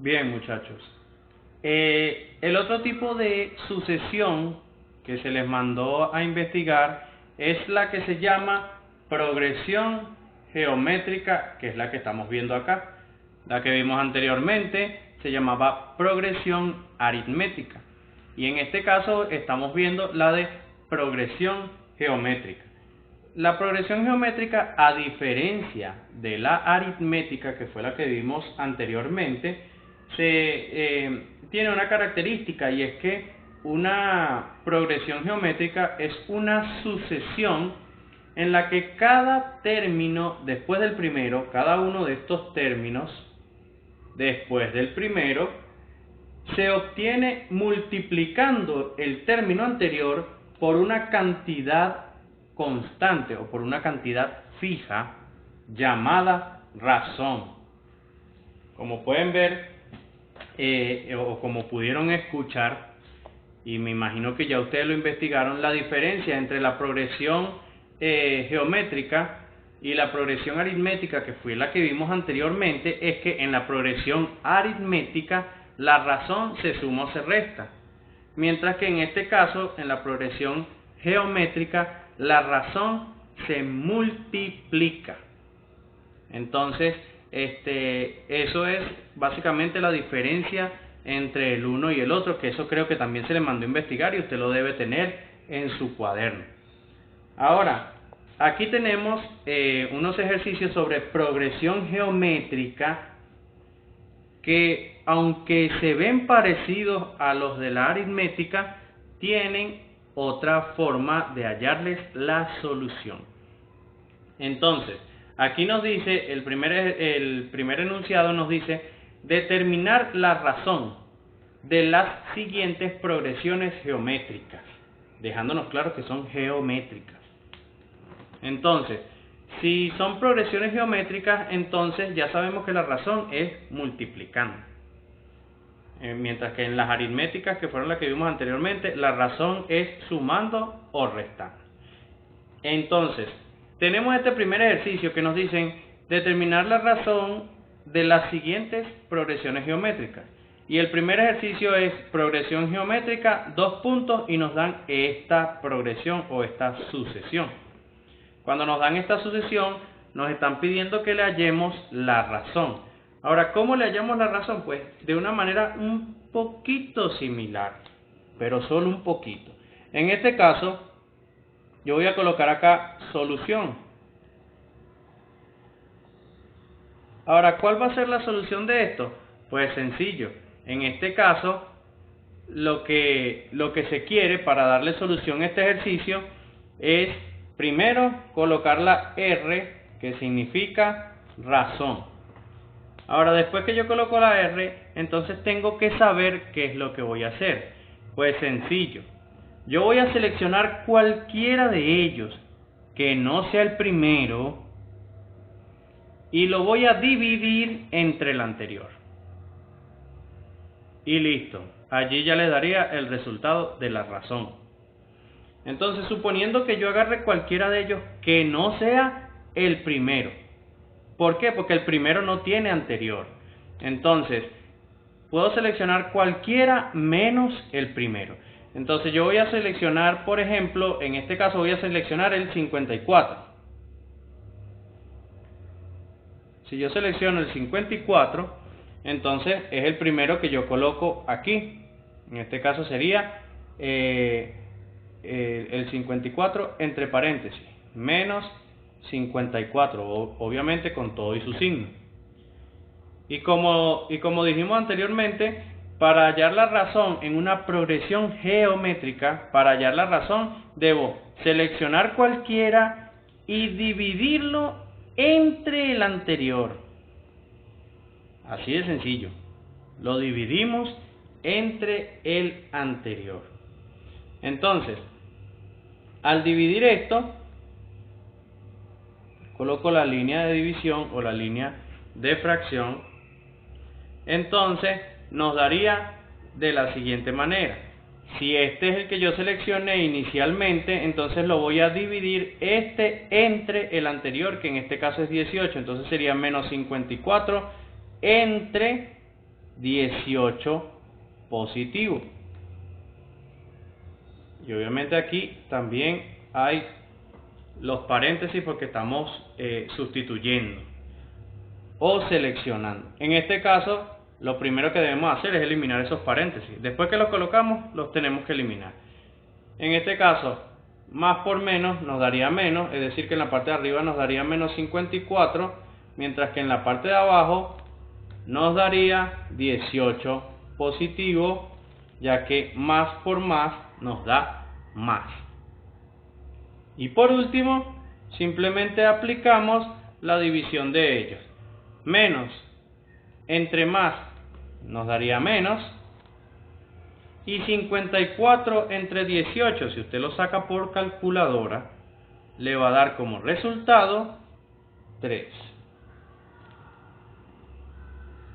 Bien, muchachos. El otro tipo de sucesión que se les mandó a investigar es la que se llama progresión geométrica, que es la que estamos viendo acá. La que vimos anteriormente se llamaba progresión aritmética. Y en este caso estamos viendo la de progresión geométrica. La progresión geométrica, a diferencia de la aritmética, que fue la que vimos anteriormente, tiene una característica, y es que una progresión geométrica es una sucesión en la que cada término después del primero, cada uno de estos términos después del primero, se obtiene multiplicando el término anterior por una cantidad constante o por una cantidad fija llamada razón. Como pueden ver, o como pudieron escuchar, y me imagino que ya ustedes lo investigaron, la diferencia entre la progresión geométrica y la progresión aritmética, que fue la que vimos anteriormente, es que en la progresión aritmética la razón se suma o se resta, mientras que en este caso, en la progresión geométrica, la razón se multiplica. Entonces, eso es básicamente la diferencia entre el uno y el otro, que eso creo que también se le mandó a investigar y usted lo debe tener en su cuaderno. Ahora, aquí tenemos unos ejercicios sobre progresión geométrica que, aunque se ven parecidos a los de la aritmética, tienen otra forma de hallarles la solución. Entonces, aquí nos dice, el primer enunciado nos dice, determinar la razón de las siguientes progresiones geométricas, dejándonos claro que son geométricas. Entonces, si son progresiones geométricas, entonces ya sabemos que la razón es multiplicando. Mientras que en las aritméticas, que fueron las que vimos anteriormente, la razón es sumando o restando. Entonces, tenemos este primer ejercicio que nos dicen determinar la razón de las siguientes progresiones geométricas. Y el primer ejercicio es progresión geométrica, 2 puntos, y nos dan esta progresión o esta sucesión. Cuando nos dan esta sucesión, nos están pidiendo que le hallemos la razón. Ahora, ¿cómo le hallamos la razón? Pues de una manera un poquito similar, pero solo un poquito. En este caso, yo voy a colocar acá solución. Ahora, ¿cuál va a ser la solución de esto? Pues sencillo. En este caso, lo que se quiere para darle solución a este ejercicio es primero colocar la R, que significa razón. Ahora, después que yo coloco la R, entonces tengo que saber qué es lo que voy a hacer. Pues sencillo. Yo voy a seleccionar cualquiera de ellos que no sea el primero y lo voy a dividir entre el anterior. Y listo. Allí ya le daría el resultado de la razón. Entonces, suponiendo que yo agarre cualquiera de ellos que no sea el primero. ¿Por qué? Porque el primero no tiene anterior. Entonces, puedo seleccionar cualquiera menos el primero. Entonces, yo voy a seleccionar, por ejemplo, en este caso voy a seleccionar el 54. Si yo selecciono el 54, entonces es el primero que yo coloco aquí. En este caso sería el 54 entre paréntesis, menos 54, obviamente con todo y su signo. Y como dijimos anteriormente, para hallar la razón en una progresión geométrica, para hallar la razón, debo seleccionar cualquiera y dividirlo entre el anterior. Así de sencillo. Lo dividimos entre el anterior. Entonces, al dividir esto, coloco la línea de división o la línea de fracción. Entonces nos daría de la siguiente manera. Si este es el que yo seleccioné inicialmente, entonces lo voy a dividir entre el anterior, que en este caso es 18. Entonces sería menos 54 entre 18 positivo. Y obviamente aquí también hay los paréntesis porque estamos sustituyendo o seleccionando. En este caso, lo primero que debemos hacer es eliminar esos paréntesis. Después que los colocamos, los tenemos que eliminar. En este caso, más por menos nos daría menos, es decir que en la parte de arriba nos daría menos 54, mientras que en la parte de abajo nos daría 18 positivo, ya que más por más nos da más. Y por último, simplemente aplicamos la división de ellos. Menos entre más nos daría menos, y 54 entre 18, si usted lo saca por calculadora, le va a dar como resultado 3.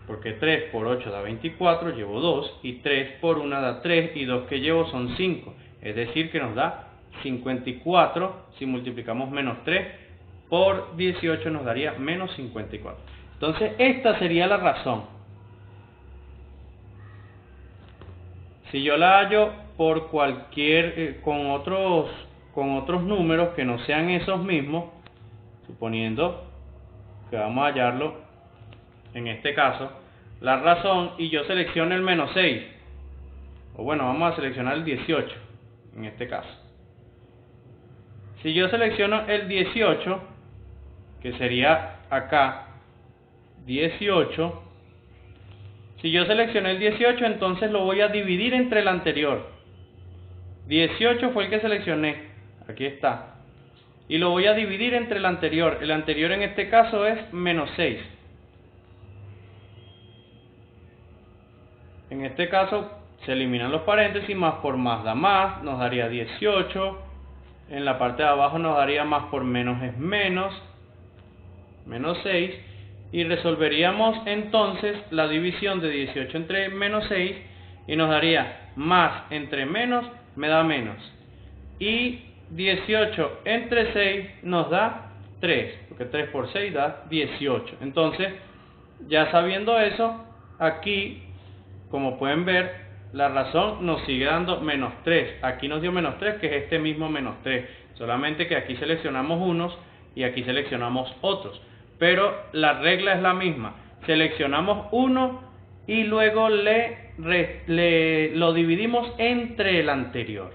Porque 3 por 8 da 24, llevo 2, y 3 por 1 da 3, y 2 que llevo son 5. Es decir, que nos da 54, si multiplicamos menos 3 por 18 nos daría menos 54. Entonces, esta sería la razón. Si yo la hallo por cualquier, con otros números que no sean esos mismos, suponiendo que vamos a hallarlo en este caso, la razón, y yo selecciono el menos 6, o bueno, vamos a seleccionar el 18, en este caso. Si yo selecciono el 18, que sería acá 18, si yo seleccioné el 18, entonces lo voy a dividir entre el anterior. 18 fue el que seleccioné, aquí está, y lo voy a dividir entre el anterior. El anterior en este caso es menos 6. En este caso se eliminan los paréntesis, más por más da más, nos daría 18. En la parte de abajo nos daría más por menos es menos 6. Y resolveríamos entonces la división de 18 entre menos 6 y nos daría más entre menos me da menos. Y 18 entre 6 nos da 3, porque 3 por 6 da 18. Entonces, ya sabiendo eso, aquí, como pueden ver, la razón nos sigue dando menos 3. Aquí nos dio menos 3, que es este mismo menos 3. Solamente que aquí seleccionamos unos y aquí seleccionamos otros. Pero la regla es la misma. Seleccionamos uno y luego lo dividimos entre el anterior.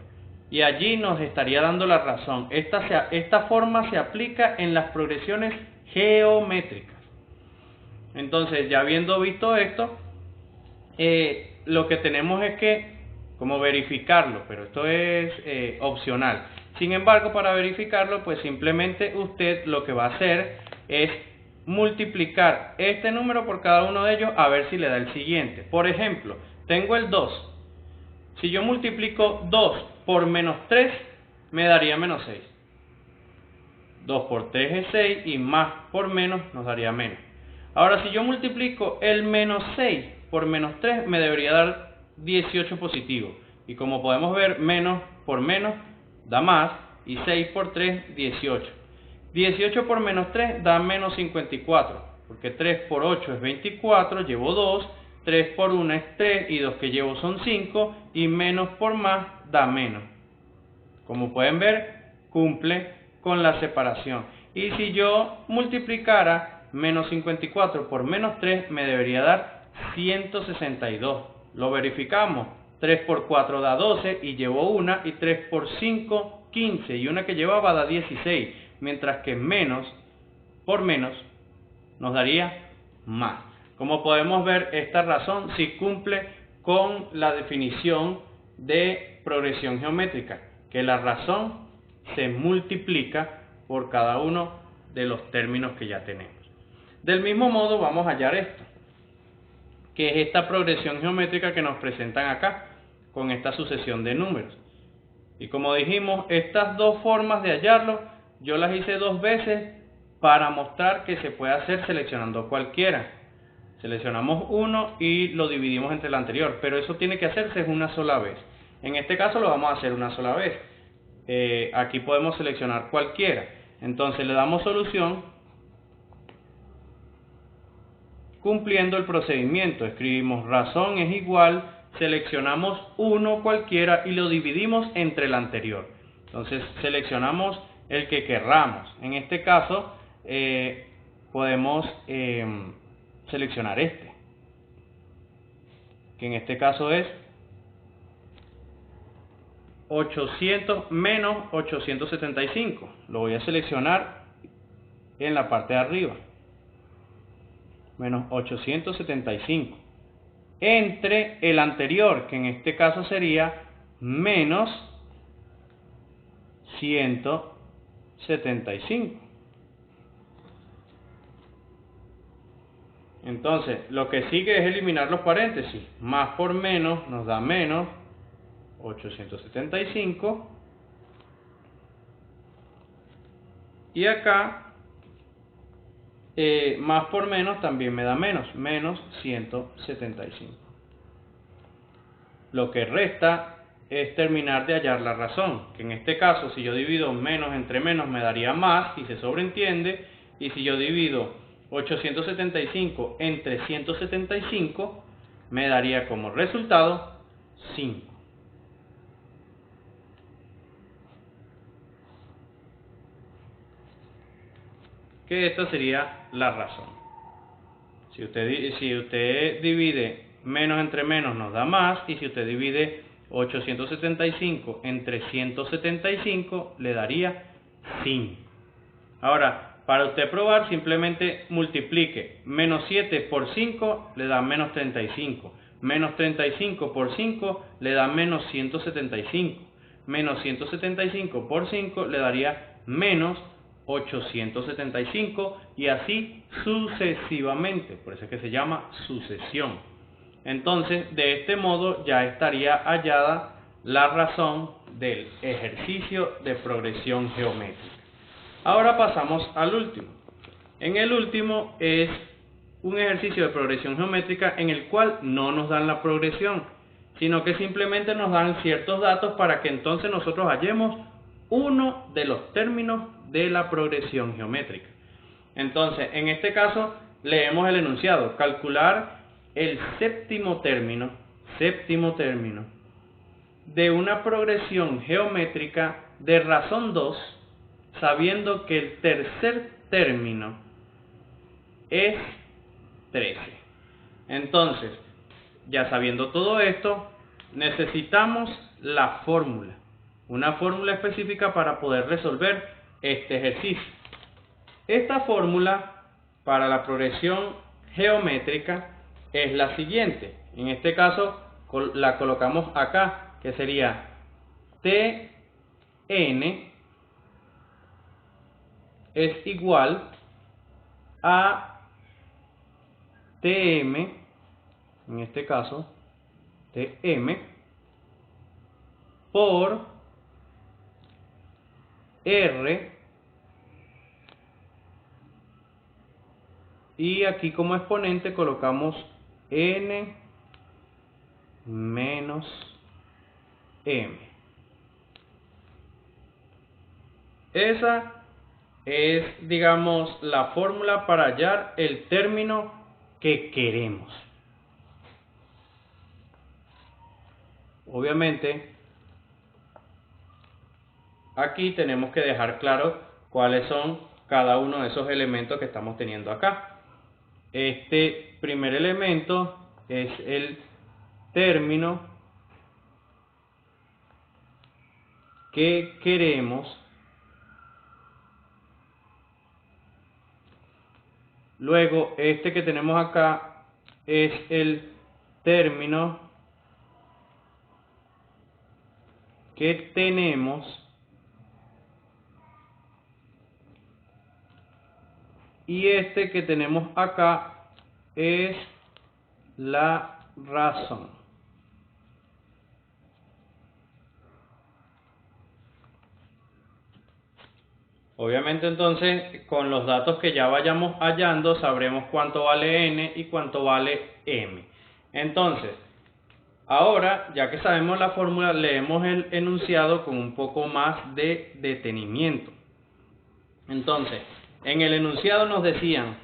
Y allí nos estaría dando la razón. Esta forma se aplica en las progresiones geométricas. Entonces, ya habiendo visto esto, lo que tenemos es que, como verificarlo, pero esto es opcional. Sin embargo, para verificarlo, pues simplemente usted lo que va a hacer es multiplicar este número por cada uno de ellos a ver si le da el siguiente. Por ejemplo, tengo el 2. Si yo multiplico 2 por menos 3, me daría menos 6. 2 por 3 es 6 y más por menos nos daría menos. Ahora, si yo multiplico el menos 6 por menos 3, me debería dar 18 positivo. Y como podemos ver, menos por menos da más, y 6 por 3, 18. 18 por menos 3 da menos 54, porque 3 por 8 es 24, llevo 2, 3 por 1 es 3, y 2 que llevo son 5, y menos por más da menos. Como pueden ver, cumple con la separación. Y si yo multiplicara menos 54 por menos 3, me debería dar 162. Lo verificamos. 3 por 4 da 12 y llevo una, y 3 por 5, 15, y una que llevaba da 16, mientras que menos por menos nos daría más. Como podemos ver, esta razón sí cumple con la definición de progresión geométrica, que la razón se multiplica por cada uno de los términos que ya tenemos. Del mismo modo vamos a hallar esto, que es esta progresión geométrica que nos presentan acá, con esta sucesión de números. Y como dijimos, estas dos formas de hallarlo, yo las hice dos veces para mostrar que se puede hacer seleccionando cualquiera. Seleccionamos uno y lo dividimos entre el anterior, pero eso tiene que hacerse una sola vez. En este caso lo vamos a hacer una sola vez. Aquí podemos seleccionar cualquiera. Entonces le damos solución cumpliendo el procedimiento. Escribimos razón es igual, seleccionamos uno cualquiera y lo dividimos entre el anterior. Entonces seleccionamos el que querramos. En este caso podemos seleccionar este, que en este caso es 800 menos 875. Lo voy a seleccionar en la parte de arriba. Menos 875. Entre el anterior, que en este caso sería menos 175. Entonces, lo que sigue es eliminar los paréntesis. Más por menos nos da menos 875. Y acá, más por menos también me da menos 175. Lo que resta es terminar de hallar la razón, que en este caso si yo divido menos entre menos me daría más y se sobreentiende, y si yo divido 875 entre 175 me daría como resultado 5. Que esta sería la razón. Si usted divide menos entre menos nos da más, y si usted divide 875 entre 175 le daría 5. Ahora, para usted probar, simplemente multiplique menos 7 por 5 le da menos 35, menos 35 por 5 le da menos 175, menos 175 por 5 le daría menos 875, y así sucesivamente. Por eso es que se llama sucesión. Entonces, de este modo ya estaría hallada la razón del ejercicio de progresión geométrica. Ahora pasamos al último. En el último es un ejercicio de progresión geométrica en el cual no nos dan la progresión, sino que simplemente nos dan ciertos datos para que entonces nosotros hallemos uno de los términos de la progresión geométrica. Entonces, en este caso, leemos el enunciado: calcular el séptimo término de una progresión geométrica de razón 2, sabiendo que el tercer término es 13. Entonces, ya sabiendo todo esto, necesitamos la fórmula, una fórmula específica para poder resolver este ejercicio. Esta fórmula para la progresión geométrica es la siguiente. En este caso la colocamos acá, que sería Tn es igual a Tm, en este caso Tm por R, y aquí como exponente colocamos N menos M. Esa es, digamos, la fórmula para hallar el término que queremos. Obviamente, aquí tenemos que dejar claro cuáles son cada uno de esos elementos que estamos teniendo acá. Este primer elemento es el término que queremos. Luego, este que tenemos acá es el término que tenemos y este que tenemos acá es la razón. Obviamente entonces con los datos que ya vayamos hallando sabremos cuánto vale n y cuánto vale m. Entonces, ahora ya que sabemos la fórmula, leemos el enunciado con un poco más de detenimiento. Entonces, en el enunciado nos decían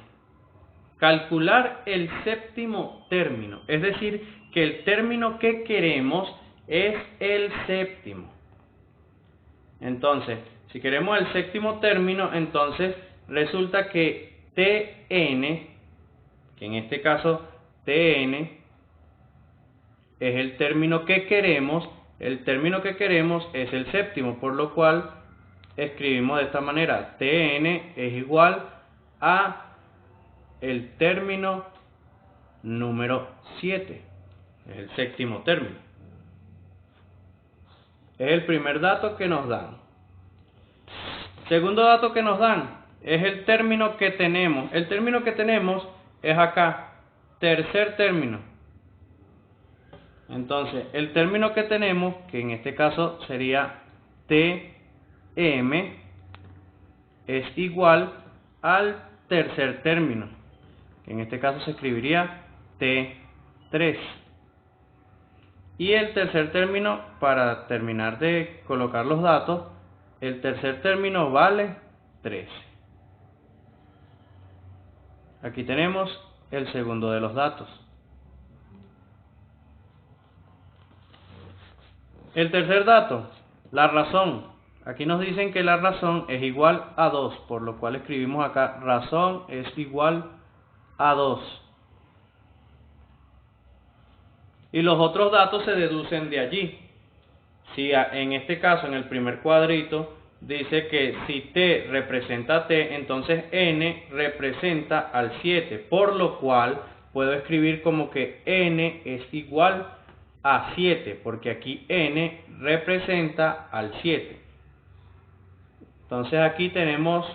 calcular el séptimo término, es decir, que el término que queremos es el séptimo. Entonces, si queremos el séptimo término, entonces resulta que Tn, que en este caso Tn es el término que queremos, el término que queremos es el séptimo, por lo cual escribimos de esta manera: Tn es igual a el término número 7, es el séptimo término. Es el primer dato que nos dan. Segundo dato que nos dan es el término que tenemos. El término que tenemos es acá, tercer término. Entonces, el término que tenemos, que en este caso sería Tm, es igual al tercer término, que en este caso se escribiría T3. Y el tercer término, para terminar de colocar los datos, el tercer término vale 13. Aquí tenemos el segundo de los datos. El tercer dato, la razón. Aquí nos dicen que la razón es igual a 2, por lo cual escribimos acá: razón es igual a 2. Y los otros datos se deducen de allí. Si en este caso, en el primer cuadrito, dice que si T representa a T, entonces N representa al 7, por lo cual puedo escribir como que N es igual a 7, porque aquí N representa al 7. Entonces aquí tenemos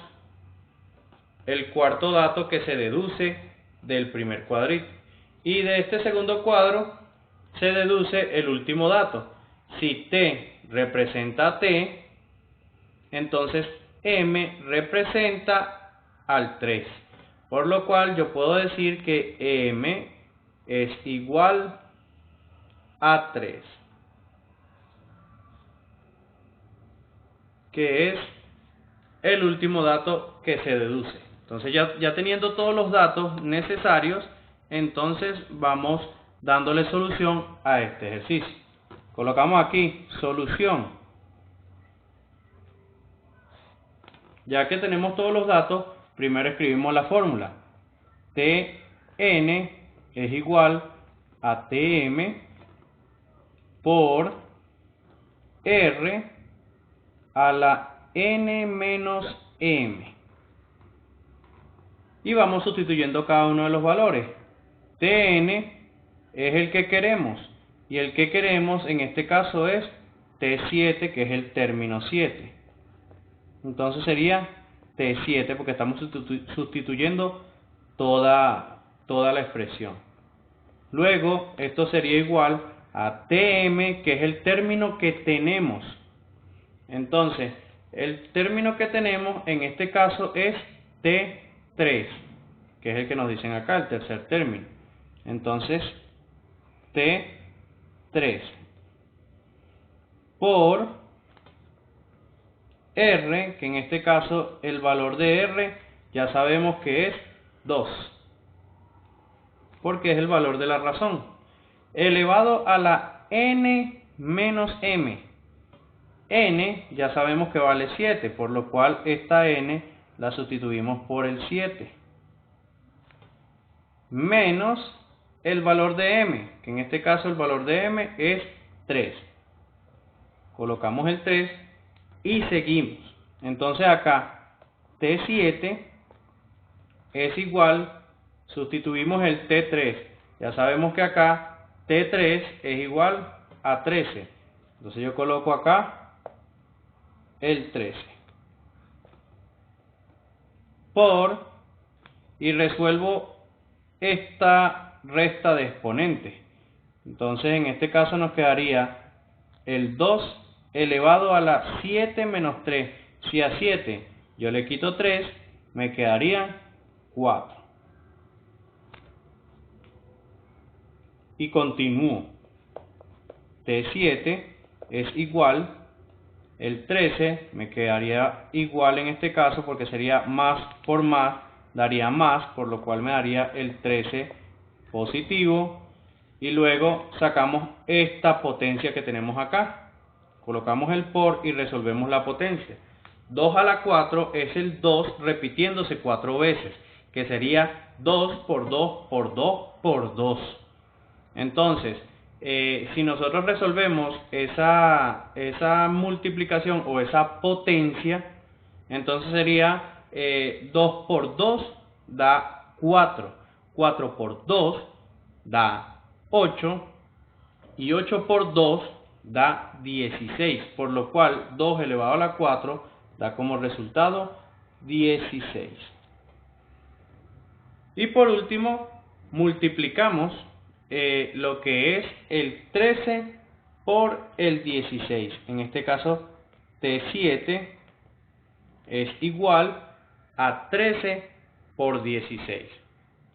el cuarto dato que se deduce del primer cuadrito. Y de este segundo cuadro se deduce el último dato. Si T representa a T, entonces M representa al 3. Por lo cual yo puedo decir que M es igual a 3. Que es el último dato que se deduce. Entonces ya teniendo todos los datos necesarios, entonces vamos dándole solución a este ejercicio. Colocamos aquí solución. Ya que tenemos todos los datos, primero escribimos la fórmula. Tn es igual a Tm por R a la n menos m. Y vamos sustituyendo cada uno de los valores. Tn es el que queremos, y el que queremos en este caso es T7, que es el término 7. Entonces sería T7, porque estamos sustituyendo toda la expresión. Luego, esto sería igual a Tm, que es el término que tenemos. Entonces, el término que tenemos en este caso es T3, que es el que nos dicen acá, el tercer término. Entonces, T3 por R, que en este caso el valor de R ya sabemos que es 2, porque es el valor de la razón, elevado a la n menos m. N ya sabemos que vale 7, por lo cual esta n la sustituimos por el 7, menos el valor de m, que en este caso el valor de m es 3. Colocamos el 3 y seguimos. Entonces acá T7 es igual, sustituimos el T3. Ya sabemos que acá T3 es igual a 13. Entonces yo coloco acá el 13. Por, y resuelvo esta resta de exponentes. Entonces en este caso nos quedaría el 2 elevado a la 7 menos 3. Si a 7 yo le quito 3, me quedaría 4. Y continúo. T7 es igual, el 13 me quedaría igual en este caso porque sería más por más, daría más, por lo cual me daría el 13 positivo. Y luego sacamos esta potencia que tenemos acá. Colocamos el por y resolvemos la potencia. 2 a la 4 es el 2 repitiéndose 4 veces, que sería 2 por 2 por 2 por 2. Entonces, si nosotros resolvemos esa multiplicación o esa potencia, entonces sería 2 por 2 da 4, 4 por 2 da 8 y 8 por 2 da 16, por lo cual 2 elevado a la 4 da como resultado 16. Y por último, multiplicamos lo que es el 13 por el 16. En este caso, T7 es igual a 13 por 16.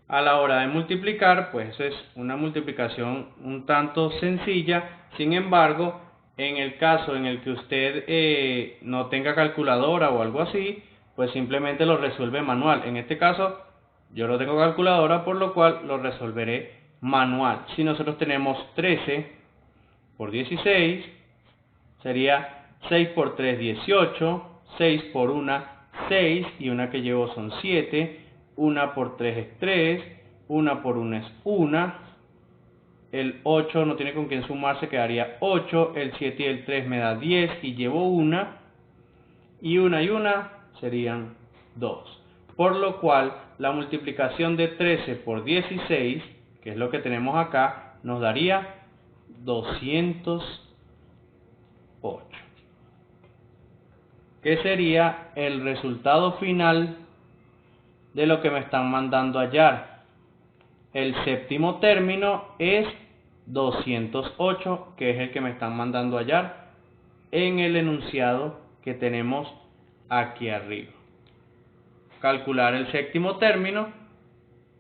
A la hora de multiplicar, pues es una multiplicación un tanto sencilla. Sin embargo, en el caso en el que usted no tenga calculadora o algo así, pues simplemente lo resuelve manual. En este caso, yo no tengo calculadora, por lo cual lo resolveré manual. Si nosotros tenemos 13 por 16, sería 6 por 3, 18, 6 por 1, 6, y una que llevo son 7, 1 por 3 es 3, 1 por 1 es 1, el 8 no tiene con quién sumarse, quedaría 8, el 7 y el 3 me da 10 y llevo 1, y 1 serían 2. Por lo cual, la multiplicación de 13 por 16, que es lo que tenemos acá, nos daría 208. Que sería el resultado final de lo que me están mandando a hallar. El séptimo término es 208, que es el que me están mandando a hallar en el enunciado que tenemos aquí arriba. Calcular el séptimo término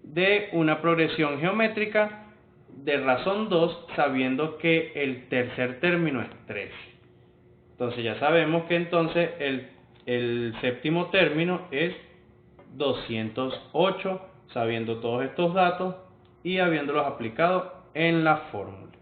de una progresión geométrica de razón 2, sabiendo que el tercer término es 13. Entonces ya sabemos que entonces el séptimo término es 208, sabiendo todos estos datos y habiéndolos aplicado en la fórmula.